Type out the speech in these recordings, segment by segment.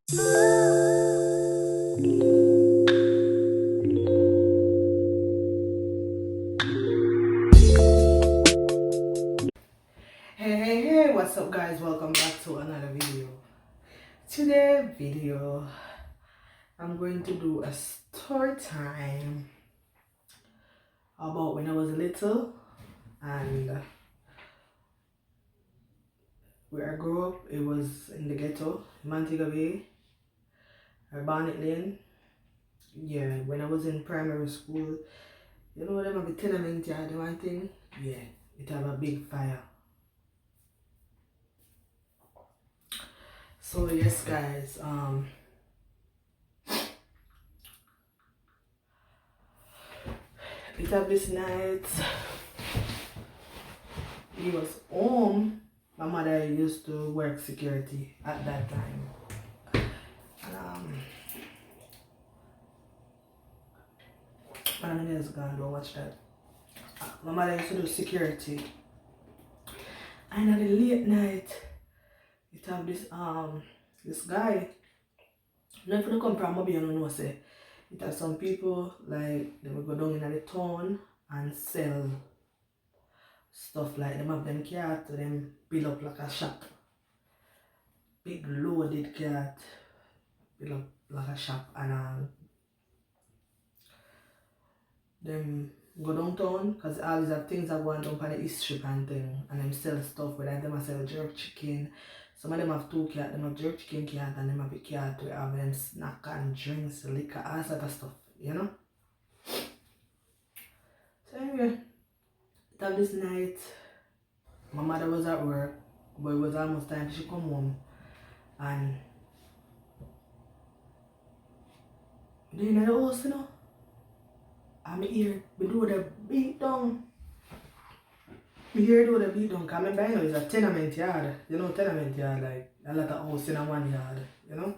Hey, what's up guys? Welcome back to another video. Today video, I'm going to do a story time about when I was little and where I grew up. It was in the ghetto, Montego Bay, Barnet Lane. Yeah, when I was in primary school, you know them have a tenement yard, the one thing? Yeah, it have a big fire. So yes guys, it have this night. He was home. My mother used to work security at that time. And my name is gone, don't watch that. My mother used to do security. And at the late night, it have this guy. Not for the come from Mobile, you know, say. It has some people like they will go down in the town and sell stuff like them have them cat to them build up like a shop. Big loaded cat build up like a shop and them go downtown because all these are things that go on down on the East Strip and thing and them sell stuff where them sell jerk chicken. Some of them have two cats, them have jerk chicken cat and them have a cat where have them snack and drinks, liquor, all sort of stuff, you know? So anyway, that this night my mother was at work, but it was almost time she come home and they in the house, you know, and me hear me do the beat down. Me hear do the beat down because I know it's a tenement yard. You know tenement yard, like a lot of house in a one yard, you know?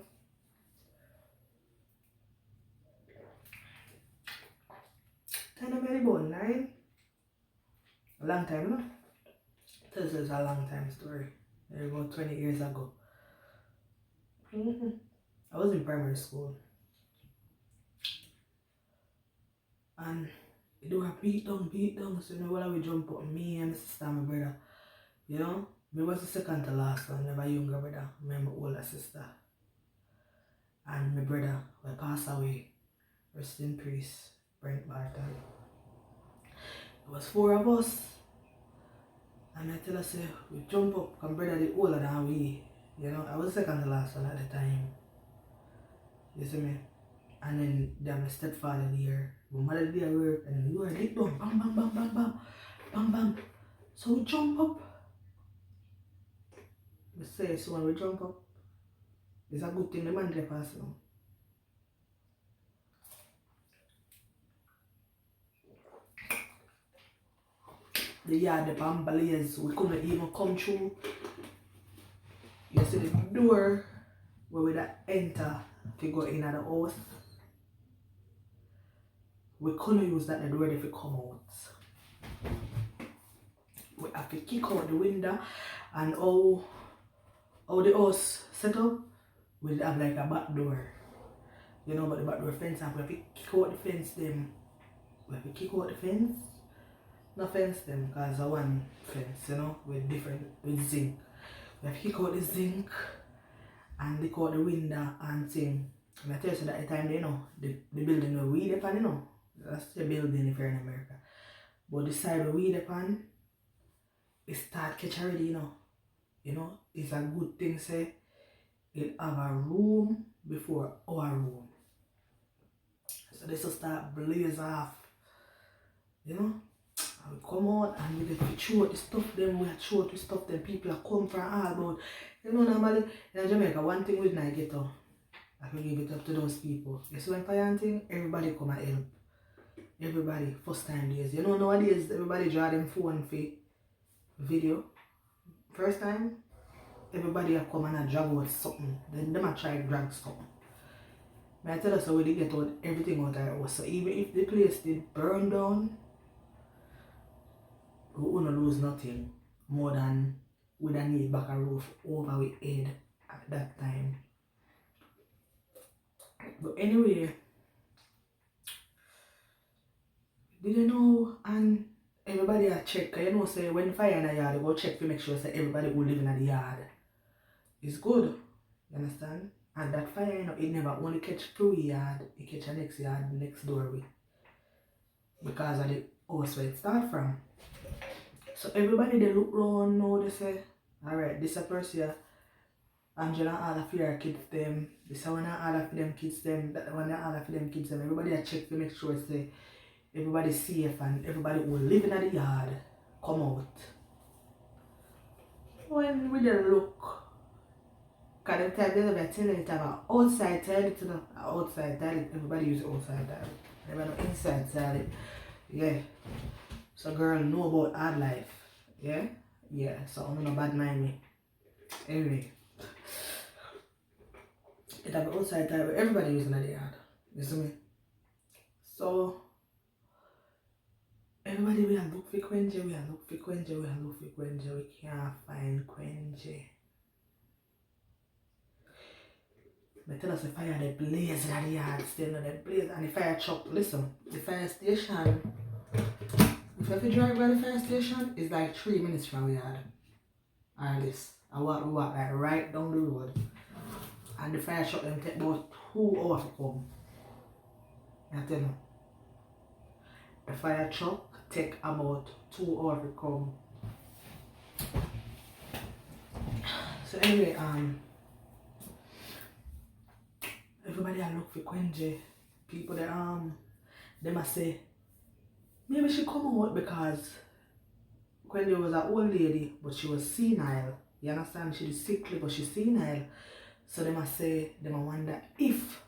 Time I maybe about 9. A long time, you know? This is a long time story. Maybe about 20 years ago. I was in primary school. And it do a beat down. So you know while we jump up, me and my sister and my brother. You know? Me was the second to last one. I have a younger brother. Me and my older sister. And my brother will pass away. Rest in peace. Brent Barton. It was 4 of us. And I tell her, say, we jump up, because brother the older than we. You know, I was the second to last one at the time. You see me? And then my stepfather there. My mother there work, and we were lit down. Bam, bam, bam, bam, bam. Bam, bam. So we jump up. We say, so when we jump up, it's a good thing the man there pass now. The yard, the bambaliers, we couldn't even come through. You see the door where we enter to go in at the house. We couldn't use that the door if we come out. We have to kick out the window and how the house set up, we have like a back door. You know about the back door fence and we have to kick out the fence them. We have to kick out the fence. Not fence them because I one fence, you know, with zinc. We have to kick out the zinc and lick out the window and thing. And I tell you so that the time you know, the building where we depend, you know. That's the building if you're in America. But the side where we depend, it start catch already, you know. You know, it's a good thing say it have a room before our room. So this will start blaze off. You know? And we come out and we get to throw the stuff them, we throw the stuff them people are come from all about. You know normally in Jamaica one thing we not get up. I can give it up to those people. You see when fire thing, everybody come and help. Everybody, first time days. You know nowadays everybody draw them phone for video. First time, everybody have come and drag out something. Then them a try drag something. But I tell us how we get out everything out of our house. So even if the place did burn down, we wouldn't lose nothing more than we don't need back a roof over our head at that time. But anyway, did you know, and everybody a check, you know, say when fire in the yard, you go check to make sure say everybody who live in the yard is good. You understand? And that fire, you know, it never only catch through yard, it catch the next yard, next doorway. Because of the house where it start from. So everybody they look round now, they say, alright, this a person here, Angela all of your kids them, this one all of them kids them, that one all of them kids them. Everybody a check to make sure say everybody safe and everybody who live in the yard come out. When we then look, because the time they were telling it about outside toilet, you know, outside toilet, everybody use outside toilet. Everybody know inside toilet. Yeah. So girl know about hard life. Yeah? Yeah. So I'm not bad mind me. Anyway. It have outside toilet, everybody using the yard. You see me? So everybody we have look for Quenje, we have look for Quenje, we have look for Quenje, we can't find Quenje. But tell us the fire they blaze in the yard, still in the blaze, and the fire truck, listen, the fire station, if you have to drive by the fire station, it's like 3 minutes from the yard. And this, we walk like right down the road. And the fire truck them take about 2 hours to come. I tell you. The fire truck take about 2 hours to come. So anyway, everybody I look for Quenje. People that they must say maybe she come out because Quenje was an old lady but she was senile. You understand? She is sickly but she's senile. So they must say, they must wonder if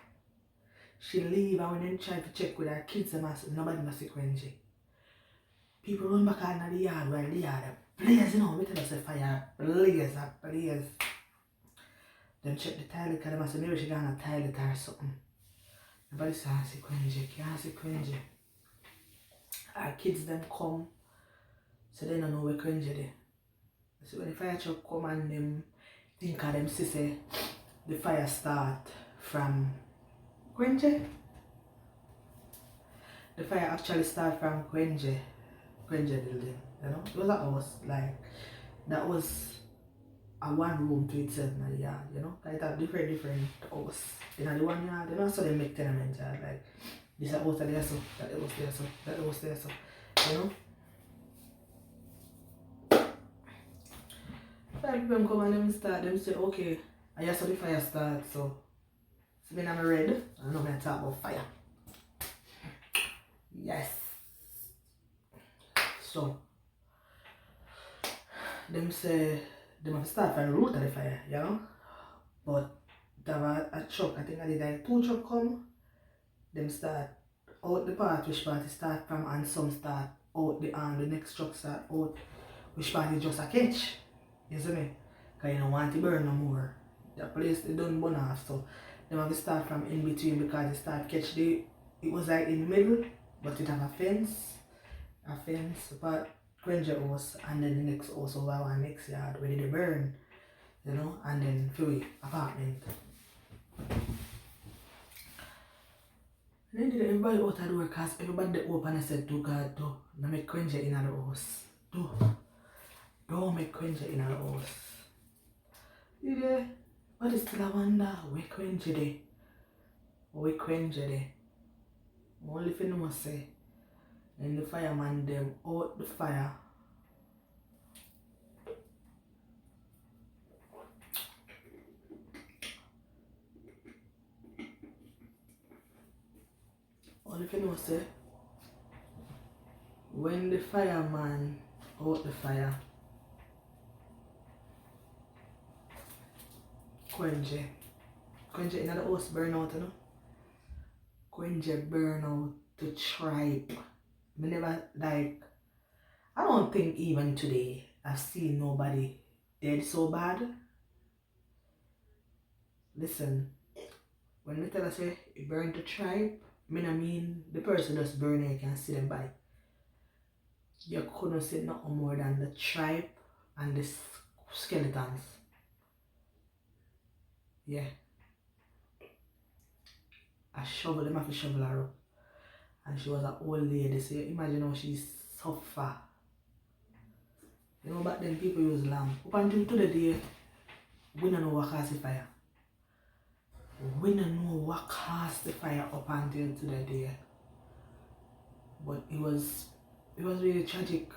she leave and when they try to check with her kids, nobody must see Quenje. People run back out in the yard while the yard blaze, you know, we tell us the fire blaze. Them check the toilet because they must say maybe she got on a toilet or something. Nobody say, I see Quenje, can't see Quenje. Our kids them come, so they don't know where Quenje is. So when the fire truck come and them think of them say the fire start from Quenje. The fire actually start from Quenje building, you know. It was a house, like, that was a one room to itself in the yard, you know. It had different house in the one yard, you know, so they make tenement yard, like, this house there so, that house there so, that house there so, you know. Five people come and them start, them say, okay, I just saw the fire start, so when I'm ready, I know I'm going to talk about fire. Yes. So, them say, they must start from the root of the fire, you know. But there was a truck, I think I did like 2 truck come, them start out the part which part start from and some start out the next truck start out which part is just a catch. You see me? Because you don't want to burn no more. The place they don't burn off, so they have to start from in between because they start catch it was like in the middle, but it have a fence but Quenje house and then the next house over one next yard where they burn, you know, and then free apartment. And then everybody out of the door because everybody they open and said to God, do not make Quenje in the house. Don't make Quenje in the house. Yeah. But it's still a wonder where Quenje there. Where Quenje there. Only thing I must say. And the fireman them out the fire. Only thing I must say. When the fireman out the fire. Quenje in the house burn out, you know. Quenje burn out the tribe. Me never, like, I don't think even today I've seen nobody dead so bad. Listen, when me tell us say it burn the tribe, me no mean the person just burn it, you can see them body. You couldn't see nothing more than the tribe and the skeletons. Yeah. a shovel, them have to shovel her up. And she was an old lady, so you imagine how she suffer. You know, back then people use lamp. Up until today, we don't know what caused the fire. We don't know what caused the fire up until today. But it was really tragic.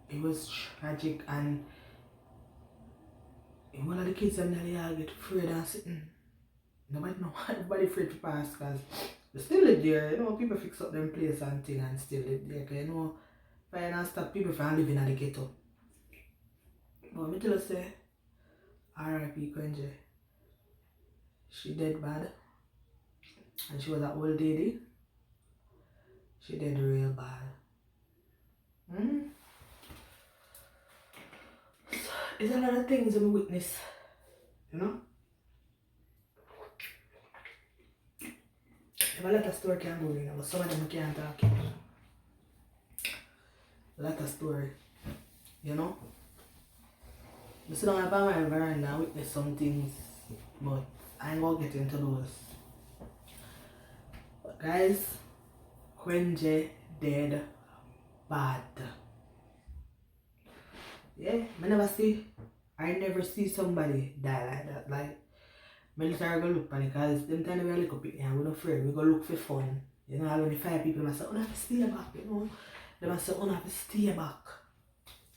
It was tragic, and one of the kids them nearly all get afraid and sitting. Nobody afraid to pass because they still live there. You know, people fix up them place and thing and still live there. Cause you know, fire and stop people from living in the ghetto. But me tell you say, R.I.P. Kwenje. She dead bad. And she was an old lady. She dead real bad. It's a lot of things we witness. You know? If a lot of story can go in, but some of them can't talk it. A lot of story. You know? I sit down on my veranda and witness some things, but I ain't gonna get into those. But guys, Kwenje dead bad. Yeah, I never see somebody die like that. Like, I literally go look panic because them time we are little bit and we're not afraid. We go look for fun. You know, when the fire people must say, oh, have to stay back, you know. They must say, oh, have to stay back.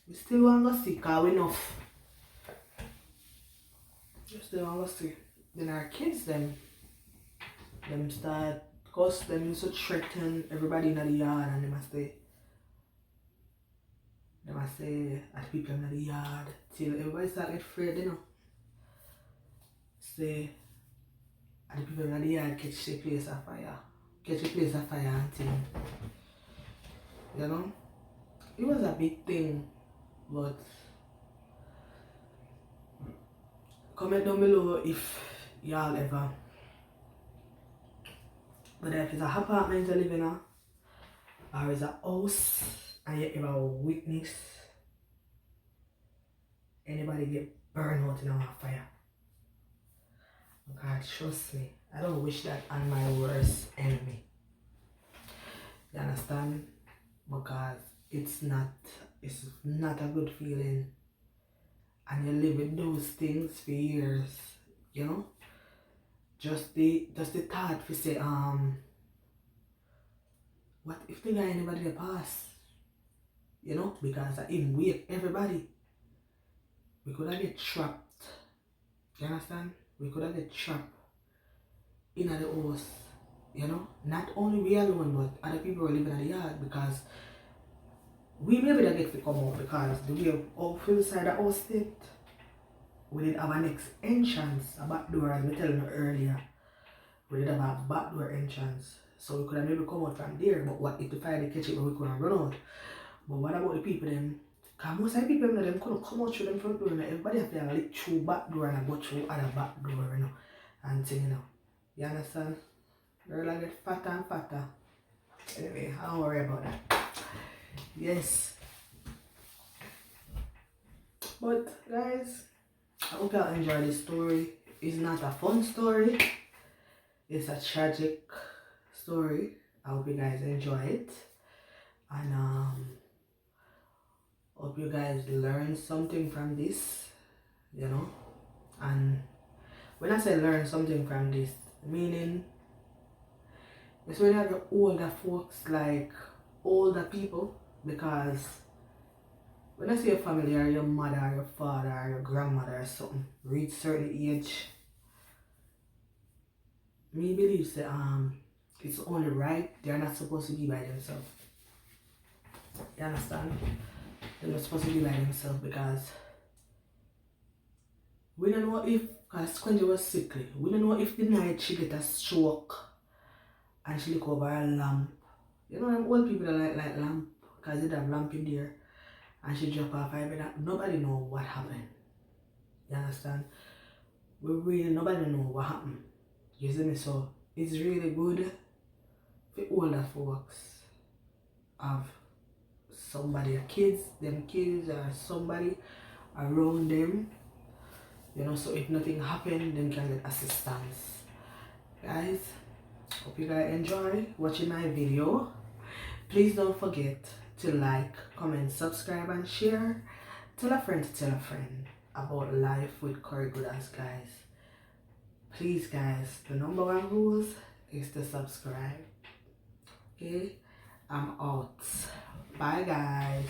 We still want to go see because we enough. We still want to see. Then our kids, them start, because them used to threaten everybody in the yard and they must say at people in the yard till everybody start get afraid, you know. Say and the people in the yard catch the place of fire. Catch the place of fire and thing. You know? It was a big thing, but comment down below if y'all ever, whether if it's an apartment you live in or it's a house and you ever witness anybody get burned out in a fire. God, trust me, I don't wish that on my worst enemy. You understand? Because it's not a good feeling. And you live with those things for years, you know? Just the thought to say, what if the guy anybody to pass? You know, because of him wake everybody. We could have get trapped. You understand? We could have get trapped in the house. You know? Not only we alone, but other people were living in the yard because we maybe don't get to come out because the way out from the side of our state, we did have an next entrance, a back door, as I told you earlier. We did have a back door entrance. So we could have maybe come out from there, but what if the fire they catch it, but we couldn't run out. But what about the people them? Because most of the people them couldn't come out through them front door. Everybody have to leak through back door and go through other back door, you know. And thing, you know. You understand? Girl, I get fatter and fatter. Anyway, I don't worry about that. Yes. But guys, I hope y'all enjoy this story. It's not a fun story. It's a tragic story. I hope you guys enjoy it. And hope you guys learn something from this, you know. And when I say learn something from this, meaning it's when you have older folks, like older people, because when I say your family or your mother or your father or your grandmother or something reach certain age, me believe say it's only right they're not supposed to be by themselves. You understand? They're not supposed to be by themselves because we don't know if, because Kwenje was sickly, we don't know if the night she get a stroke and she look over a lamp. You know them old people that like lamp because they have lamp in there and she drop off. Nobody know what happened. You understand? Nobody know what happened. You see me? So it's really good for older folks have somebody, them kids or somebody around them, you know, so if nothing happened, then can get assistance. Guys, Hope you guys enjoy watching my video. Please don't forget to like, comment, subscribe, and share. Tell a friend to tell a friend about life with Corey Goodaz, guys. Please, guys, the number one rules is to subscribe. Okay, I'm out. Bye, guys.